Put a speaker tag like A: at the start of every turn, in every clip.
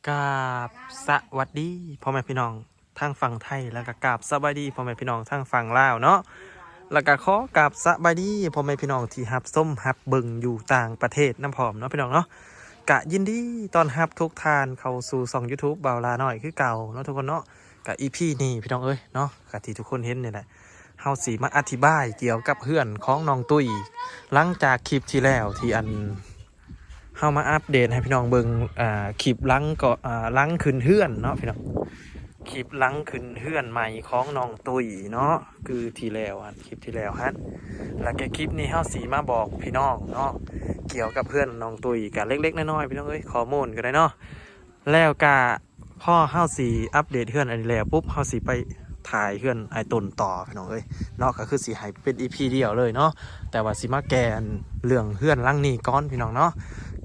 A: กราบสวัสดีพ่อแม่พี่น้องทางฝั่งไทยแล้วก็กราบสวัสดีพ่อแม่พี่น้องทางฝั่งลาวเนาะแล้วก็ขอกราบสวัสดีพ่อแม่พี่น้องที่ฮับส้มฮับเบิ่งอยู่ต่างประเทศน้ำพร้อมเนาะพี่น้องเนาะกะยินดีตอนฮับทุกทานเข้าสู่ช่อง YouTube เบาลาหน่อยคือเก่าเนาะทุกคนเนาะกะอีพีนี่พี่น้องเอ้ยเนาะกะที่ทุกคนเห็นนี่แหละเฮาสิมาอธิบายเกี่ยวกับเพื่อนของน้องตุ้ยหลังจากคลิปที่แล้วที่อันเฮามาอัปเดตให้พี่น้องเบิ่งคลิปหลังก็หลังขึ้นเฮือนเนาะพี่น้องคลิปหลังขึ้นเฮือนใหม่ของน้องตุ้ยเนาะคือที่แล้วคลิปที่แล้วฮะแล้วก็คลิปนี้เฮาสิมาบอกพี่น้องเนาะเกี่ยวกับเพื่อนน้องตุ้ยกันเล็กๆน้อยๆพี่น้องเอ้ยข้อมูลก็ได้เนาะแล้วก็พ่อเฮาสิอัปเดตเฮือนอันนี้แล้วปุ๊บเฮาสิไปถ่ายเฮือนไอ้ต้นต่อพี่น้องเอ้ยเนาะก็คือสิให้เป็น EP เดียวเลยเนาะแต่ว่าสิมาแกนเรื่องเฮือนหลังนี้ก่อนพี่น้องเนาะ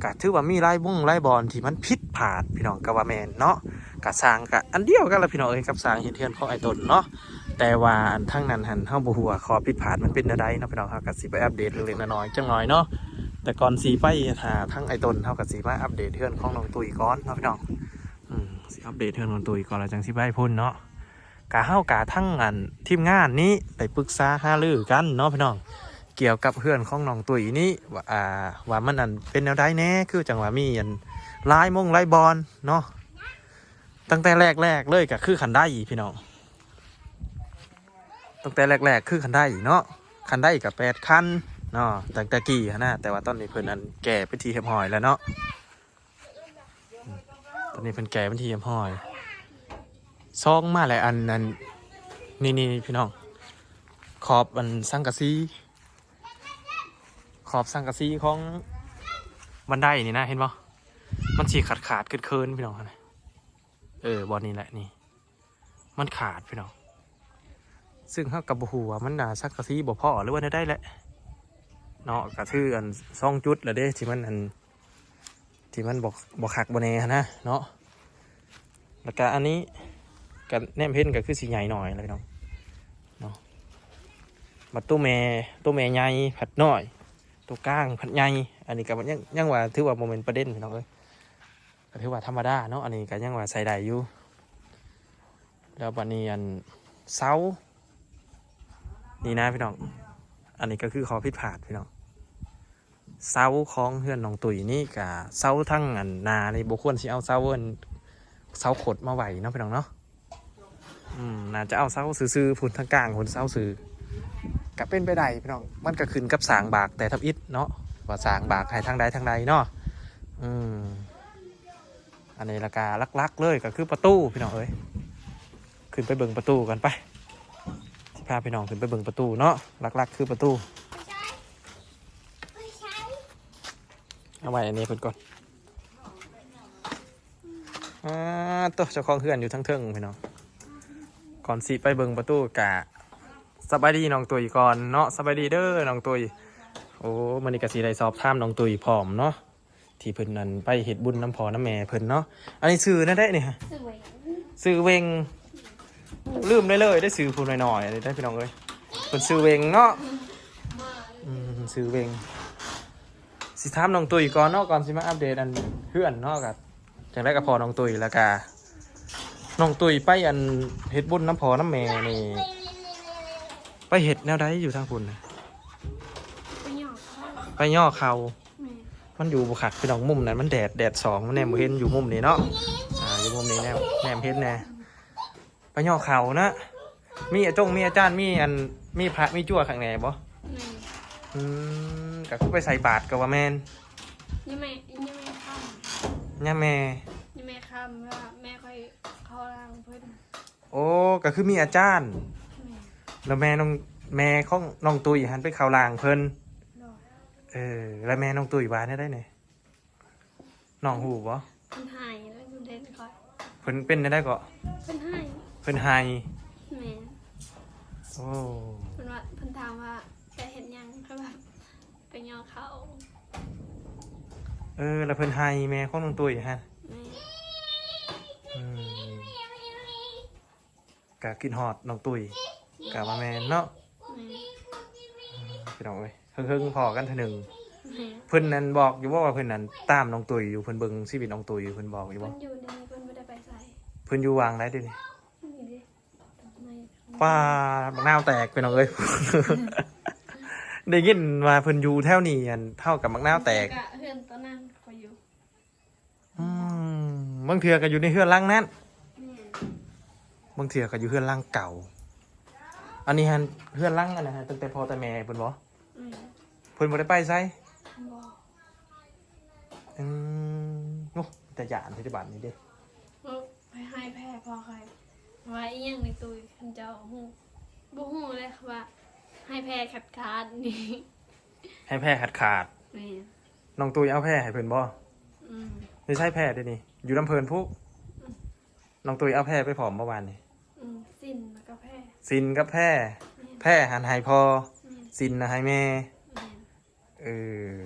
A: ก็ถือว่ามีไล่บุ้งไล่บอลที่มันผิดพลาดพี่น้องก็ว่าแม่นเนาะก็สร้างก็อันเดียวกันละพี่น้องเอ้ยกับสร้างเฮือนของไอ้ต้นเนาะแต่ว่าอันทั้งนั้นหันเฮาบ่ฮู้ว่าข้อผิดพลาดมันเป็นอะไรเนาะพี่น้องเฮาก็สิไปอัปเดตเล็กๆน้อยๆจังหน่อยเนาะแต่ก่อนสิไปหาทั้งไอ้ต้นเฮาก็สิมาอัปเดตเฮือนของน้องตุ้ยก่อนเนาะพี่น้องสิอัปเดตเฮือนน้องตุ้ยก่อนแล้วจังสิไปพุ่นเนาะกะเฮากะทั้งอันทีมงานนี้ไปปรึกษาหารือกันเนาะพี่น้องเกี่ยวกับเพื่อนของน้องตุ้ยนี้ว่ามันอันเป็นแนวใดแน่คือจังว่ามีอันลายลายบอลเนาะตั้งแต่แรกเลยก็คือขันได้พี่น้องตั้งแต่แรกคือขันได้เนาะขันได้กับ8 คันเนาะตั้งแต่กี่นะแต่ว่าตอนนี้เพิ่นอันแก่เป็นทีเรียบร้อยแล้วเนาะตอนนี้เพิ่นแก่เป็นทีเรียบร้อยซองมาหลายอันนั้นนี่พี่น้องขอบอันสังกะสีขอบสังกะสีของบันไดนี่นะเห็นป่ะมันฉีกขาดเคินพี่น้องนะบอลนี่แหละนี่มันขาดพี่น้องซึ่งเขากับหัวมันสังกะสีบ่พอหรือว่าได้แหละเนาะกระทืออัน2 จุดแล้วเด้ที่มันอันที่มันบอกหักบนเน่นะเนาะแล้วก็อันนี้กับแนมเพนก็คือสีใหญ่หน่อยเลยเนาะมาตู้แม่ใหญ่ผัดน้อยตัวก้างผัดใหญ่อันนี้ก็ยังว่าถือว่าโมเมนต์ประเด็นพี่น้องเอ้ยก็ถือว่าธรรมดาเนาะอันนี้ก็ยังว่าใส่ได้อยู่แล้วบัดนี้อันเสานี่นะพี่น้องอันนี้ก็คือข้อผิดพลาดพี่น้องเสาของเพื่อนน้องตุ๋ยนี่กับเสาทั้งอันนาในบุควรที่เอาเสาขดมาไหวเนาะพี่น้องเนาะน่าจะเอาเสาซื้อๆพุ่นทางกลางพุ่นเสาซื้อก็เป็นไปได้พี่น้องมันก็ขึ้นกับสางบากแต่ทับอิฐเนาะว่าสางบากให้ทางใดเนาะอันนี้ราคาลักๆเลยก็คือประตูพี่น้องเอ้ยขึ้นไปเบิ่งประตูกันไปที่พาพี่น้องขึ้นไปเบิ่งประตูเนาะลักๆคือประตูเอาไว้อันนี้เพิ่นก่อนตัวเจ้าของเฮือนอยู่ทั้งเทิงพี่น้องก่อนสิไปเบิ่งประตูกะสบายดีน้องตุยก่อนเนาะสบายดีเด้อน้องตุยโอ้มันนี่กะสิได้สอบถามน้องตุยพร้อมเนาะที่เพิ่นนั่นไปเฮ็ดบุญน้ำพ่อน้ำแม่เพิ่นเนาะอันนี้ซื้อนั่นได้นี่ฮะซื้อเวงลืมเลยได้ซื้อพูดหน่อยๆได้พี่น้องเอ้ยเพิ่นซื้อเวงเนาะซื้อเวงสิถามน้องตุยก่อนเนาะก่อนสิมาอัปเดตอันเพื่อนเนาะกับจังได้กับพ่อน้องตุยแล้วก็น้องตุยไปอันเฮ็ดบุญน้ำพ่อน้ำแม่นี่ไปเห็ดแนวใดอยู่ทางคุณไปย่อเขามันอยู่บุคักพี่น้องมุมนั้นมันแดด2มันแนมเห็นอยู่มุมนี้เนาะอยู่มุมนี้แนมเห็นแน่ไปย่อเขานะมีอาจารย์มีพระมีจั่วข้างในบ่ก็คือไปใส่บาตรกับว่าแมน
B: ยังไม่ค่
A: ย่าแม่
B: ว่าแม่ค่อยเข้าร่างเพิ่น
A: โอ้ก็คือมีอาจารย์แล้วแม่ของน้องตุยหันไปข่าวลางเพิ่นแล้วแม่น้องตุยว่าได้ไหนน้องหูบ่
B: เพิ่นหายแล้วอยู่เด่นก่อน
A: เพิ่นเป็นได้ก็
B: เพิ่นหาย
A: แม่โอ้
B: เพิ่นถามว่าจะเห็นยังเขาแบบไปย่อเขา
A: แล้วเพิ่นหายแม่ของน้องตุยฮะกะกินฮอดน้องตุยกะมาแม่เนาะพี่น้องเอ้ยเพิ่งพอกันเท่านึงเพิ่นนั่นบอกอยู่ว่าเพิ่นนั่นตามน้องตุยอยู่เพิ่นเบิ่งชีวิตน้องตุยอยู่เพิ่นบอกอยู่ว่า
B: อยู่ในเพิ่น
A: พิ่นอยู่วางได้เดินี่
B: นี่ดิทำไม
A: ป้าบักนาวแตกไปน้องเอ้ย ได้ยินว่าเพิ่นอยู่แถวนี้อันเท่ากับบักนาวแตก
B: เพื่อนตอนนั้นคอยอยู่
A: อืมบางเทื่อก็อยู่ในเฮือนหลังนั้น
B: นี่
A: บางเทื่อก็อยู่เฮือนหลังเก่า อันนี้ฮันเฮือนหลังอันนั้นฮะตั้งแต่พ่อแต่แม่เพิ่นบ่
B: อืม
A: เพิ่นบ่ได้ไปไส
B: บอก
A: อืมโอ้แต่ยานที่บ้านนี้เด้
B: ว่าไปให้แพ้พอใครว่าอีหยังในตู้คันเจ้าหูบ่หูเลยค่ะว่าให้แพ้ขัดขาดนี่
A: ให้แพ้ขาด
B: นี่
A: น้องตุ้ยเอาแพ้ให้เพิ่นบ่
B: อืม
A: ไม่ใช่แพ้เด้นี่ อยู่ลำเพิ่นพุน้องตุ้ยเอาแพ้ไปผอมเมื่อวานนี่
B: สิ้นแล้วก็แพ้
A: ซินกับแพ้แพ้หันให้พอ
B: นี่
A: ซินนะให้แม่
B: นี่
A: เออ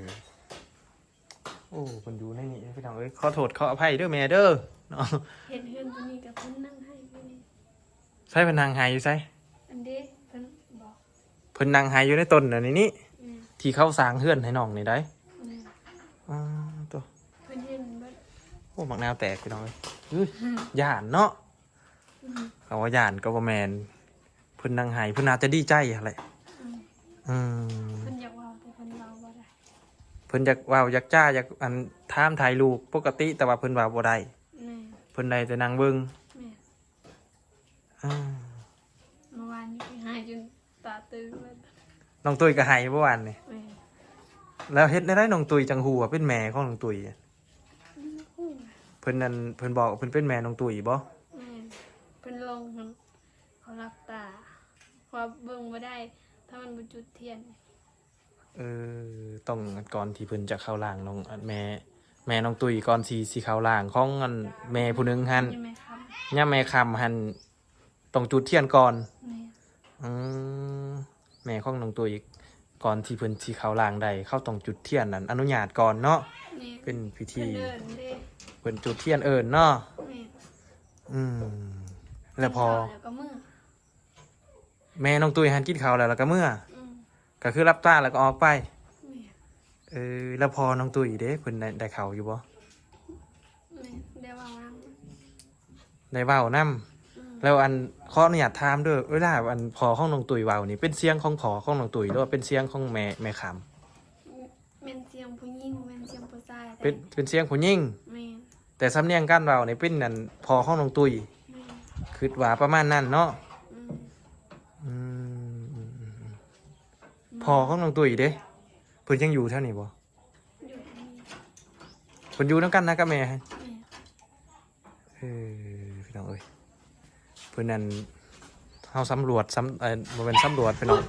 A: โอ้คนอยู่ในนี่พี่น้องเอ้ยขอโทษขออภัยเด้อแม่เด้อเนาะ
B: เห็นเพื่อนตัวนี้กับเพิ่นนั่งให้อยู่นี่
A: ใช่เพิ่นนางหายอยู่ใช่
B: อันเด้เพิ่นบอก
A: เพิ่นนางหายอยู่ในต้นอันนี้นี่
B: นี่
A: ที่เข้าสร้างเฮือนให้น้องนี่ได้
B: นี่
A: อ่าตัว
B: เพิ่นเห็นเบิด
A: โอ้มักนาวแตกพี่น้องเอ้ยอุ้ยย่านเนาะ
B: อืม
A: เขาว่าย่านก็บ่แม่นเพิ่นนางหายเพิ่นน่าจะดีใจอะไร
B: อืม
A: อืม
B: เพิ่นอยากเว้าแต่เพิ่นเว้าบ่ได้
A: เพิ่นอยากเว้าอยากจ้าอยากอันถามถ่ายรูปปกติแต่ว่าเพิ่นว่าบ่ได้
B: นี่
A: เพิ่นได้แต่นั่งเบิ่ง
B: แม่
A: อ่า
B: เมื่อวานนี้ไปหายจนตาตื้อเบิด
A: น้องตุ้ยก็ให้เมื่อวานนี่
B: แม่
A: แล้วเฮ็ดได้น้องตุยจังหูว่าเป็นแม่ของน้องตุยอะ
B: ฮู้
A: เพิ่นนั่นเพิ่นบอกว่าเพิ่นเป็นแม่น้องตุยบ่
B: แม่เพิ่นลงหั่นเขารับตาเพอเบิ่งบ่ได้ ถ้ามันบ่จุดเทียน
A: เออต้องก่อนที่เพิ่นจะเข้าร่างน้องแม่น้องตุยก่อนสิเข้าร่างของอันแม่ผู้หนึงหั่น
B: ใช่ไหมครับ
A: ย่ามแม่คำหั่นต้องจุดเทียนก่อน
B: แม่
A: อืมแม่ของน้องตุยก่อนที่เพิ่นสิเข้าร่างได้เขาต้องจุดเทียนนั่นอนุญาตก่อนเนาะ
B: นี่
A: เป็นพิ
B: เพิ่
A: ธี
B: นเดินเด้
A: เพิ่นจุดเทียนเอิ้นเนาะ
B: แม่
A: อืมแล้วพอ
B: แล้วก็มือ
A: แม่น้องตุยหันกินข้าวแล้วก็เมื่อ
B: อืม
A: ก็คือรับตาแล้วก็ออกไป
B: แม่
A: เออแล้วพอน้องตุ้ยเด้เพิ่นได้เขาอยู่บ่
B: แม่ได้วางน้
A: ได้เว้านํ
B: อืม
A: แล้วอันขออนุญาตถามเด้อเวลาอันพอของน้องตุ้ยเว้านี่เป็นเสียงของพอของน้องตุ้ยหรือว่าเป็นเสียงของแม่คำ
B: แม่นเสียงผู้หญิงแม่นเสียงผู้ชายแต่
A: เป็นเสียงผู้หญิง
B: แม่น
A: แต่สำเนียงการเว้านี่เป็นนั่นพอของน้องตุ้ย
B: แม่น
A: คิดว่าประมาณนั้นเนาะ
B: อืม
A: อืมพอของน้องตุ้ยเด้เพิ่นยังอยู่แถวนี้บ่
B: อยู่ที่นี่
A: เพิ่นอยู่นำกันนะกับแม่
B: แม่
A: เออพี่น้องเอ้ยเพิ่นนั่นเฮาสำรวจบ่แม่นสำรวจพี่น้อง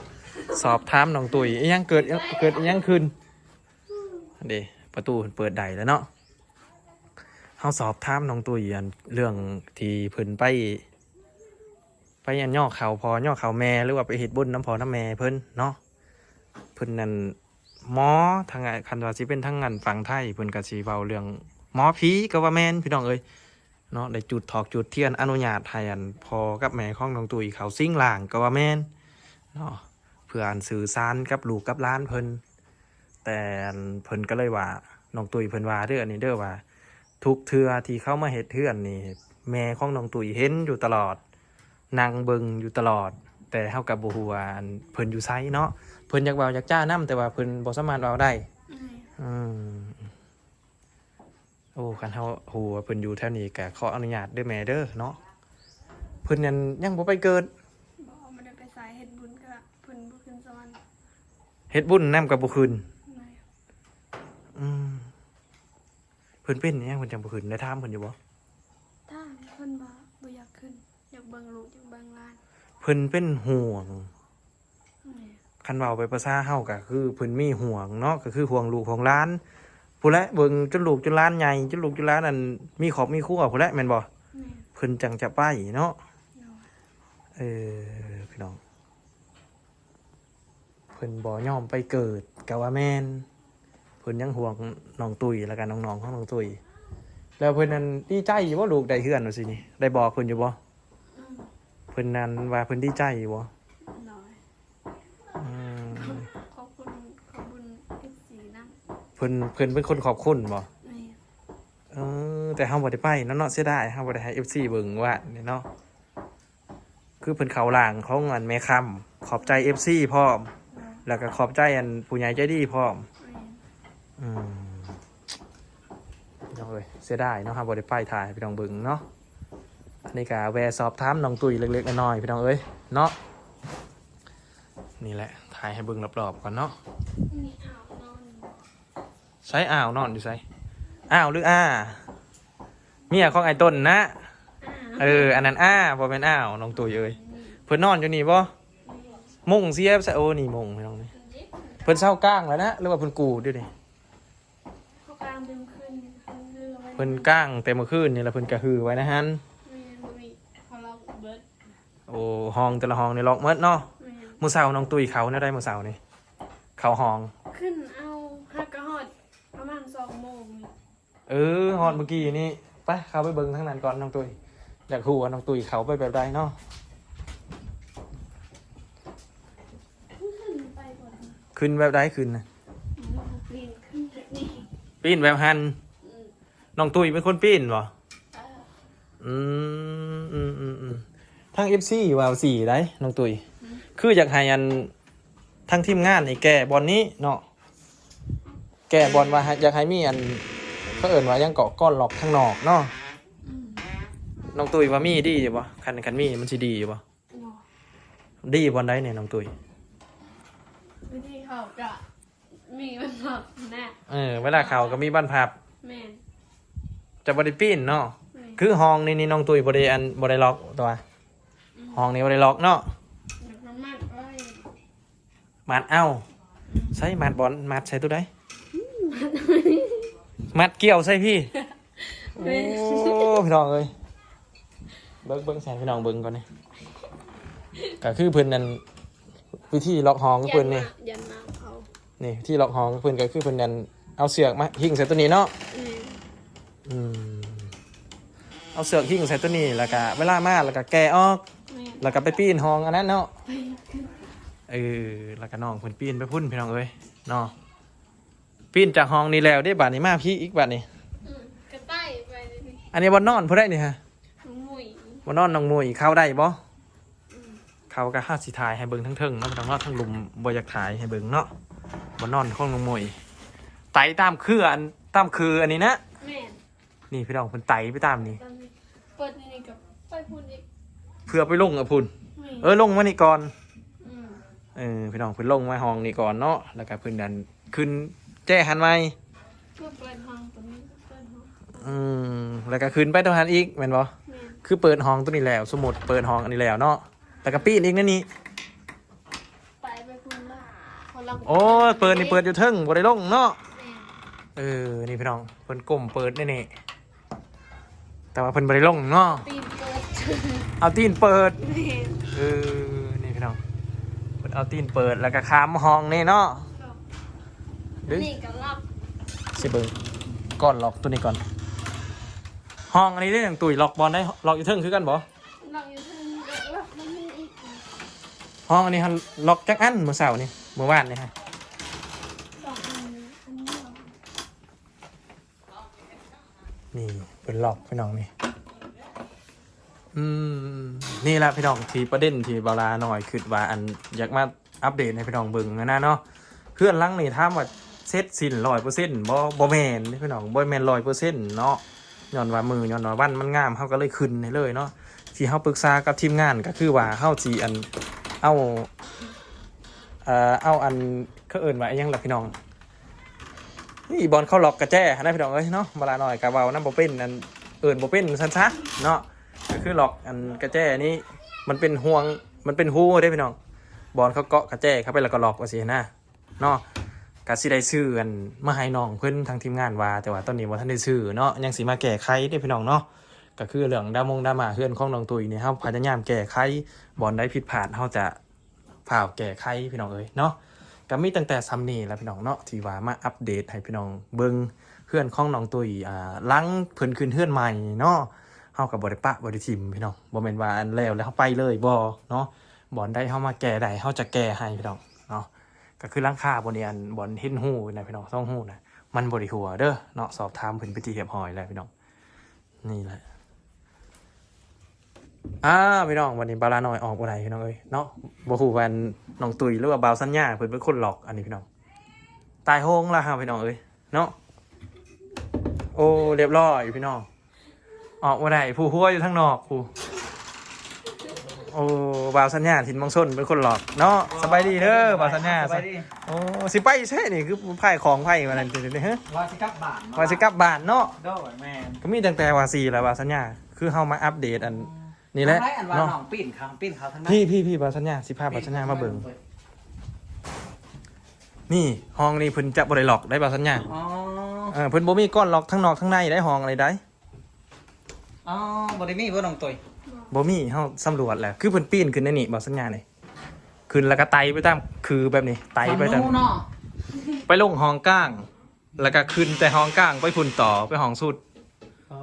A: สอบถามน้องตุ้ยอิหยังเกิดอิหยังขึ้นเด้ประตูเพิ่นเปิดได้แล้วเนาะเฮาสอบถามน้องตุ้ยอันเรื่องที่เพิ่นไปอันย่อเขาพอย่อเขาแม่หรือว่าไปเฮ็ดบุญน้ำพอน้ำแม่เพิ่นเนาะเพิ่นนั่นหมอทางคันว่าสิเป็นทางงานฝั่งไทยเพิ่นก็สิเว้าเรื่องหมอผีก็ว่าแม่นพี่น้องเอ้ย เนาะได้จุดถอกจุดเทียนอนุญาตให้อันพอกับแม่ของน้องตุยเขาซิ่งล่างก็ว่าแม่นเนาะเพื่ออันสื่อสารกับลูกกับหล้านเพิ่นแต่อันเพิ่นก็เลยว่าน้องตุยเพิ่นว่าเด้ออันนี้เด้อว่า ทุกเทื่อที่เข้ามาเฮ็ดเทือนนี่แม่ของน้องตุยเห็นอยู่ตลอดนั่งเบิ่งอยู่ตลอด แต่เฮากับบ่ฮู้ว่าอันเพิ่นอยู่ไสเนาะเพิ่นอยากเว้าอยากจ้านํแต่ว่าเพิ่นบ่สามารถเว้าได้
B: แม่
A: อืมโอ้คันเฮาฮู้ว่าเพิ่นอยู่แถวนี้ก็ขออนุญาตเด้อแม่เด้อเนาะเพิ่นนั่นยังบ่ไปเกิด
B: บอกไม่ได้ไปสายเฮ็ดบุญก็เพิ่นบ่ขึ้นสวรรค์
A: เฮ็ดบุญนำกับบ่คืน
B: แม่
A: อืมเพิ่นเป็นอิหยังเพิ่นจังบ่คืนได้ถามเพิ่นอยู่บ่
B: ถ้าเพิ่นบ่อยากขึ้นอยากเบิ่งลูกอยากเบิ่งหลาน
A: เพิ่นเป็นห่วง
B: แม่
A: คันเว้าไปภาษาเฮาก็คือเพิ่นมีห่วงเนาะก็คือห่วงลูกห่วงหลานผู้นแหละเบิ่งจนลูกจนหลานใหญ่จนลูกจนหลานนั่นมีครอบมีครัวผู้นแหละแม่นบ่
B: แม่
A: เพิ่นจังจะไปเนาะ
B: เนาะ
A: เออพี่น้องเพิ่นบ่ยอมไปเกิดกะว่าแม่นเพิ่นยังห่วงน้องตุยแล้วกันน้องๆของน้องตุยแล้วเพิ่นนั้นดีใจอยู่บ่ลูกได้เฮือนว่าสินี่ได้บอกเพิ่นอยู่บ่
B: อืม
A: เพิ่นนั้นว่าเพิ่นดีใจอยู่บ่
B: น้อย
A: อืม
B: ขอบคุณFC นำ
A: เพิ่นเป็นคนขอบคุณบ่
B: แม่
A: เออ แต่เฮาบ่ได้ไปเนาะเสียดายเฮาบ่ได้ให้ FC เบิ่งว่านี่เนาะคือเพิ่นเข้าหลังของอันแม่คำขอบใจ FC พร้อมแล้วก็ขอบใจอันผู้ใหญ่ใจดีพร้อมอืมพี่น้องเอ้ยเสียดายเนาะเฮาบ่ได้ไปถ่ายให้พี่น้องเบิ่งเนาะอันนี้ก็แวะสอบถามน้องตุ้ยเล็กๆน้อยๆพี่น้องเอ้ยเนาะนี่แหละถ่ายให้เบิ่งรอบๆก่อนเนาะ
B: มีอ่าวนอน
A: ใช้อ่าวนอนอยู่ไสอ้าวหรือเมียของไอ้ต้นนะ อันนั้นบ่แม่นอ้าวน้องตุ้ยเอ้ยเพิ่นนอนอยู่นี่บ่มุ่งเสียซะโอ้นี่มุ่งพี่น้องนี่เพิ่นเศร้ากลางแล้วนะหรือว่าเพิ่นกูอยู่นี่
B: เขากลางเต็มขึ้นเรือไว้
A: เพิ่นกลางแต่เมื่อคืนนี่แล้วเพิ่นก็ฮือไว้นะฮั่น
B: มีเขาเราเบิร์ด
A: โอ้ห้องแต่ละห้องนี่ล็อกหมดเนาะ
B: แม่น
A: มื้อเช้าน้องตุ้ยเขาแนวใดมื้อเช้านี่เขาห้อง
B: ขึ้นเอาฮักกะฮอดประมาณ2 โมงนี่
A: ฮอดเมื่อกี้นี่ไปเข้าไปเบิ่งทางนั้นก่อนน้องตุ้ยอยากฮู้ว่าน้องตุ้ยเขาไปแบบใดเนาะ
B: ขึ้นไปก่อน
A: ขึ้นแบบใดขึ้นน่ะ
B: ปีนขึ้นแบบนี้
A: ปีนแบบหัน
B: อืม
A: น้องตุ้ยเป็นคนปีนบ่
B: เออ
A: ทาง FC ว่าสี่ได้น้องตุ้ยคืออยากให้อันทั้งทีมงานนี่แก้บอลนี้เนาะแก้บอลว่าอยากให้มีอันเขาเอิ้นว่ายังเกาะก้อนหลอกข้างนอกเนาะ
B: อืม
A: น้องตุ้ยว่ามีดีอยู่บ่คันมีมันสิดีอยู่บ่
B: เนาะ
A: ดีบอลได้เนี่ยน้องตุ้ย
B: วิธีเขาจะมีมันหลับแน่
A: เวลาเขาก็มีบ้านพับ
B: แม่น
A: จะบ่ได้ปีนเนาะ
B: แม่น
A: คือห้องนี่น้องตุ้ยบ่ได้ล็อกตัวห้องนี้บ่ได้ล็อกเนาะ
B: แบบประมาณว่า
A: มัดเอ้าใช้มัดบอลมัดใส่ตัวใดมัดเกี่ยวใส่พี่ โอ้พี่น้องเอ้ยเบิ่งใส่พี่น้องเบิ่งก่อนนี่ก็คือเพิ่นนั่นวิธีล็อกห้องก็เพิ่นนี่
B: ยันน้ำเขา
A: นี่ที่ล็อกห้องก็เพิ่นก็คือเพิ่นนั่นเอาเสือกมาหิ้งใส่ตัวนี้เนาะ
B: แม่น
A: อืมเอาเสือกหิ้งใส่ตัวนี้แล้วก็เวลามาแล้วก็แกะออก
B: แม่น
A: แล้วก็ไปปีนห้องอันนั้นเนาะ
B: ไปขึ้น
A: แล้วก็น้องเพิ่นปีนไปพุ่นพี่น้องเอ้ยเนาะปีนจากห้องนี้แล้วได้บาดนี้มาพี่อีกบาดนี้
B: กระต่ายไปเลยดิ
A: อันนี้บ่นอนผู้ได้นี่ฮะ
B: หมุย
A: บ่นอนน้องมวยเข้าได้บ่
B: อืม
A: เขาก็ห้าสิถ่ายให้เบิ่งทั้งเทิงเนาะบ่ต้องเนาะทั้งลุมบ่อยากถ่ายให้เบิ่งเนาะบ่นอนของน้องมวยไต่ตามคืออันนี้นะ
B: แม่น
A: นี่พี่น้องเพิ่นไต่ไปตามนี่
B: ตอนนี้เปิดนี่กับไปพูดอีก
A: เพื่อไปลงกับพุ่น
B: แม่น
A: ลงมานี่ก่อน
B: อืม
A: พี่น้องเพิ่นลงมาห้องนี่ก่อนเนาะแล้วก็เพิ่นดันขึ้นแจ้หันไว้
B: เพื่อเปิดห้องตัวนี้เปิดห้อง
A: แล้วก็ขึ้นไปตรงนั้นอีกแม่นบ่
B: แม่น
A: คือเปิดห้องตัวนี้แล้วสมมุติเปิดห้องอันนี้แล้วเนาะแล้วก็ปีนอีกนั่นนี่
B: ไปพูดละเขาลัง
A: โอ้ยเปิดอยู่เทิงบ่ได้ลงเนาะ
B: แม่น
A: นี่พี่น้องเพิ่นก้มเปิดนี่แต่ว่าเพิ่นบ่ได้ลงเนาะ
B: ตีนเปิด
A: เอาตีนเปิด
B: แม่น
A: นี่พี่น้องเพิ่นเอาตีนเปิดแล้วก็ข้ามห้องนี่เนาะ
B: อันนี่ก็รับ
A: สิเบิ่งก่อนล็อกตัวนี้ก่อน ห้องอันนี้ได้อย่างตุ๋ยล็อกบอลได้ล็อกอยู่เทิงคือกันบ่
B: เราอยู่ที่นี่แล้วมันมีอีก
A: ห้องอันนี้ฮันล็อกจักอันเมื่อเช้านี่เมื่อวานนี่ฮะ
B: สองอันนี้เหรอ
A: นี่เป็นล็อกพี่น้องนี่นี่แหละพี่น้องที่ประเด็นที่เวลาหน่อยคือว่าอันอยากมาอัปเดตให้พี่น้องเบิ่งนะเนาะเพื่อนหลังนี่ถามว่าเซ็ตสิ้น100%บ่แม่นเด้พี่น้องบ่แม่น100%เนาะย้อนว่ามือย้อนว่าวันมันงามเฮาก็เลยขึ้นให้เลยเนาะที่เฮาปรึกษากับทีมงานก็คือว่าเฮาสิอันเอาอันเขาเอิ้นว่าอิหยังล่ะพี่น้องนี่บอลเข้าล็อกกระแจนะพี่น้องเอ้ยเนาะเวลาหน่อยก็เว้านำบ่เป็นอันเอิ้นบ่เป็นซั่นซะเนาะก็คือล็อกอันกระแจนี้มันเป็นห่วงมันเป็นหูเด้พี่น้องบอลเขาเกาะกระแจเข้าไปแล้วก็ล็อกว่าสินะเนาะก็สิได้ซื้ออันมาให้น้องเพิ่นทางทีมงานว่าแต่ว่าตอนนี้บ่ทันได้ซื้อเนาะยังสิมาแก้ไขเด้พี่น้องเนาะก็คือเรื่องดราม่าเฮือนของน้องตุ้ยนี่เฮาพยายามแก้ไขบอลได้ผิดพลาดเฮาจะผ่าแก้ไขพี่น้องเอ้ยเนาะก็มีตั้งแต่ซ้ำนี้แล้วพี่น้องเนาะที่ว่ามาอัปเดตให้พี่น้องเบิ่งเฮือนของน้องตุ้ยหลังเพิ่นขึ้นเฮือนใหม่เนาะเฮาก็บ่ได้ปะบ่ได้ทิ่มพี่น้องบ่แม่นว่าอันแล้วเฮาไปเลยบ่เนาะบอลได้เฮามาแก้ได้เฮาจะแก้ให้พี่น้องเนาะก็คือหลังคาบนนี้อันบอลเห็นหูนะพี่น้องต้องหูนะมันบ่ได้หัวเด้อเนาะสอบถามเพิ่นไปที่เรียบร้อยแล้วพี่น้อง นี่แหละพี่น้องวันนี้บาลาน้อยออกบ่ได้พี่น้องเอ้ยเนาะบ่ฮู้ว่าน้องตุ้ยหรือว่าบ่าวสัญญาเพิ่นเป็นคนหลอกอันนี้พี่น้องตายโหงแล้วครับพี่น้องเอ้ยเนาะโอ้เรียบร้อยพี่น้องออกบ่ได้ผู้หัวอยู่ทางนอกผู้โอ้บ่าวสัญญาถิ่นมังชนเป็นคนหลอกเนาะสบายดีเด้อบ่าวสัญญา
C: สบายดี
A: โอ้สิไปใช่นี่คือไพ่ของไพ่มานั่นนี่ฮะ
C: ว่าสิกลับบ้าน
A: ว่าสิกลับบ้านเนาะ
C: โดดแม่น
A: ก็มีตั้งแต่ว่า4แล้วบ่าวสัญญาคือเฮามาอัปเดตอันนี่แหละ
C: ทำไรอันว่า
A: เนาะ
C: น้องปีนเขาทั้งนั้น
A: พี่บ่าวสัญญาสิพาบ่าวสัญญามาเบิ่งนี่ห้องนี่เพิ่นจะบ่ได้หลอกได้บ่าวสัญญา
C: อ๋อ
A: เพิ่นบ่มีก้อนหลอกทั้งนอกทั้งในได้ห้องอะไรได้
C: อ๋อบริมีบ่น้องตุย
A: บ่มีเฮาสำรวจแล้วคือเพิ่นปีนขึ้นในนี่บ่าวสัญญานี่ขึ้นแล้วก็ไต่ไปตามคือแบบนี้ไต่ไปตาม
C: ฝั่งนู้นเนาะ
A: ไปลงห้องกลาง แล้วก็ขึ้นแต่ห้องกลางไปพุ่นต่อไปห้องสุด
C: โอ้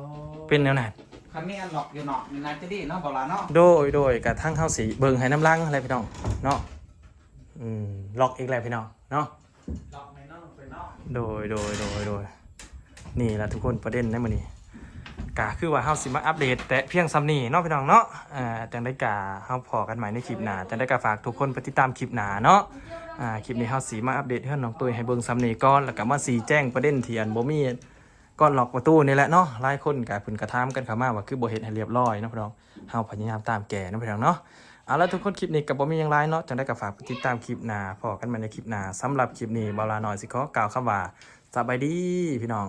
A: เป็นแนวนั้น
C: คันนี้อันหลอกอยู่เนาะมีนายจะดีเนาะบ่ล่ะเนาะ
A: โดยกระทั่งเข้าสีเบิ่งให้น้ำลังอะไรพี่น้องเนาะล็อกอีกแล้วพี่น้องเนาะ
C: หลอกในเนาะไปเนาะ
A: โดยนี่แหละทุกคนประเด็นในมื้อนี้กะคือว่าเฮาสิมาอัปเดตแต่เพียงซ้ำนี้เนาะพี่น้องเนาะจังได้กะเฮาพอกันใหม่ในคลิปหน้าจังได้กะฝากทุกคนไปติดตามคลิปหน้าเนาะคลิปนี้เฮาสิมาอัปเดตเรื่องน้องตุ้ยให้เบิ่งซ้ำนี้ก่อนแล้วก็มาสีแจ้งประเด็นที่อันบ่มีก้อนล็อกประตูนี่แหละเนาะหลายคนก็เพิ่นกระถามกันเข้ามาว่าคือบ่เฮ็ดให้เรียบร้อยเนาะพี่น้องเฮาพยายามตามแก้เนาะพี่น้องเนาะเอาละทุกคนคลิปนี้ก็บ่มีหยังหลายเนาะจังได้ก็ฝากไปติดตามคลิปหน้าพอกันใหม่ในคลิปหน้าสำหรับคลิปนี้บ่าวลาน้อยสิขอกล่าวคำว่าสบายดีพี่น้อง